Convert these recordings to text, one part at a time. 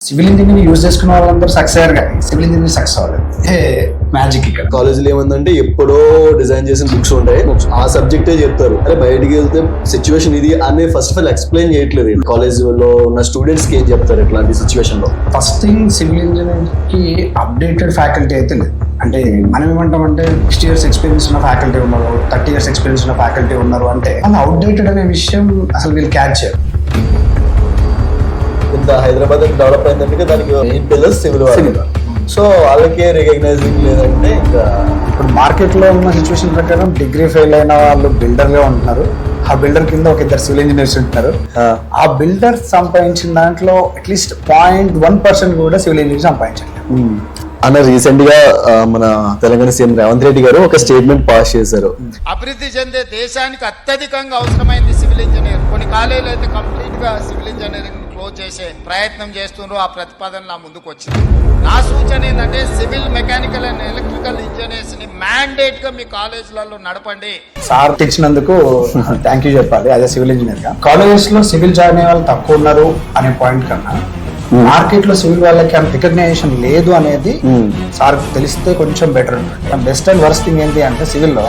Civil engineering use చేసుకున్న వాళ్ళందరూ success అయ్యారు కానీ సివిల్ ఇంజనీరింగ్ సక్సెస్ అవ్వలేదు. మ్యాజిక్ ఇక్కడ కాలేజీలో ఏమందంటే ఎప్పుడో డిజైన్ చేసిన బుక్స్ ఉంటాయి, ఆ సబ్జెక్టే చెప్తారు. అరే బయటికి వెళ్తే సిచ్యువేషన్ ఇది అని ఫస్ట్ ఆఫ్ ఆల్ ఎక్స్ప్లెయిన్ చేయట్లేదు. కాలేజీలో ఉన్న స్టూడెంట్స్ కి ఏం చెప్తారు ఇట్లాంటి సిచ్యువేషన్ లో? ఫస్ట్ థింగ్ సివిల్ ఇంజనీరింగ్ కి అప్డేటెడ్ ఫ్యాకల్టీ అయితే లేదు. అంటే మనం ఏమంటామంటే 60 years ఎక్స్పీరియన్స్ ఉన్న ఫ్యాకల్టీ ఉన్నారు, 30 years ఎక్స్పీరియన్స్ ఉన్న ఫ్యాకల్టీ ఉన్నారు అంటే అది అవుట్డేటెడ్ అనే విషయం అసలు వీళ్ళు క్యాచ్ చేయరు. ఇంత హైదరాబాద్ డెవలప్ అయిందంటే దానికి పిల్లర్స్ సివిల్ సో వాళ్ళకే రికగ్నైజింగ్ లేదంటే ఇంకా ఇప్పుడు మార్కెట్ లో ఉన్న సిచ్యువేషన్ ప్రకారం డిగ్రీ ఫెయిల్ అయిన వాళ్ళు బిల్డర్ గా ఉంటున్నారు. ఆ బిల్డర్ కింద ఒక 2 సివిల్ ఇంజనీర్స్ ఉంటున్నారు. ఆ బిల్డర్ సంపాదించిన దాంట్లో అట్లీస్ట్ 0.1% కూడా సివిల్ ఇంజనీర్ సంపాదించండి అన్న. రీసెంట్ గా మన తెలంగాణ సీఎం రేవంత్ రెడ్డి గారు ఒక స్టేట్మెంట్ పాస్ చేశారు. అభివృద్ధి చెందే దేశానికి అత్యధికంగా అవసరమైంది సివిల్ ఇంజనీర్. కొన్ని కాలేజీలు అయితే కంప్లీట్ గా సివిల్ ఇంజనీరింగ్ క్లోజ్ చేసే ప్రయత్నం చేస్తున్నారు. ఆ ప్రతిపాదన నా ముందుకు వచ్చింది. నా సూచన ఏంటంటే civil, mechanical and electrical engineers ని మ్యాండేట్ గా మీ కాలేజీలలో నడపండి. సార్ తెచ్చినందుకు థ్యాంక్ యూ చెప్పాలి. అదే సివిల్ ఇంజనీర్ గా కాలేజెస్ లో సివిల్ జాయిన్ అయ్యే వాళ్ళు తక్కువ ఉన్నారు అనే పాయింట్ కన్నా మార్కెట్ లో సివిల్ వాళ్ళకి అంత రికగ్నైజేషన్ లేదు అనేది సార్ తెలిస్తే కొంచెం బెటర్ ఉంటుంది. బెస్ట్ అండ్ వర్స్ట్ థింగ్ ఏంటి అంటే సివిల్ లో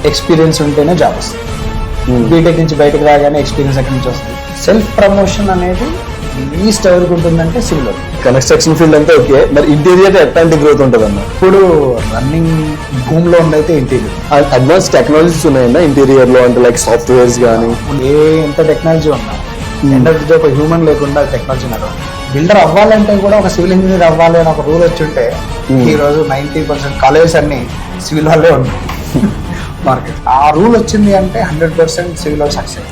ఎక్స్పీరియన్స్ ఉంటేనే జాబ్ వస్తుంది. బీటెక్ నుంచి బయటకు రాగానే ఎక్స్పీరియన్స్ ఎక్కడి నుంచి వస్తుంది. సెల్ఫ్ ప్రమోషన్ అనేది లీస్ట్ ఎవరికి ఉంటుందంటే సివిల్ లో. కన్స్ట్రక్షన్ ఫీల్డ్ అంతా ఓకే, మరి ఇంటీరియర్ ఎట్లాంటి గ్రోత్ ఉంటుంది అన్న? ఇప్పుడు రన్నింగ్ భూమ్ లో ఉండైతే ఇంటీరియర్ అడ్వాన్స్ టెక్నాలజీస్ ఉన్నాయన్న ఇంటీరియర్ లో, అంటే లైక్ సాఫ్ట్వేర్స్ కానీ ఎంత టెక్నాలజీ ఉన్నా ఎండర్జీ ఒక హ్యూమన్ లేకుండా టెక్నాలజీ నడవాలి. బిల్డర్ అవ్వాలంటే కూడా ఒక సివిల్ ఇంజనీర్ అవ్వాలి అని ఒక రూల్ వచ్చి ఉంటే ఈ రోజు 90% కాలేజెస్ అన్ని సివిల్ వాళ్ళే ఉన్నాయి మార్కెట్. ఆ రూల్ వచ్చింది అంటే 100% సివిల్ సక్సెస్.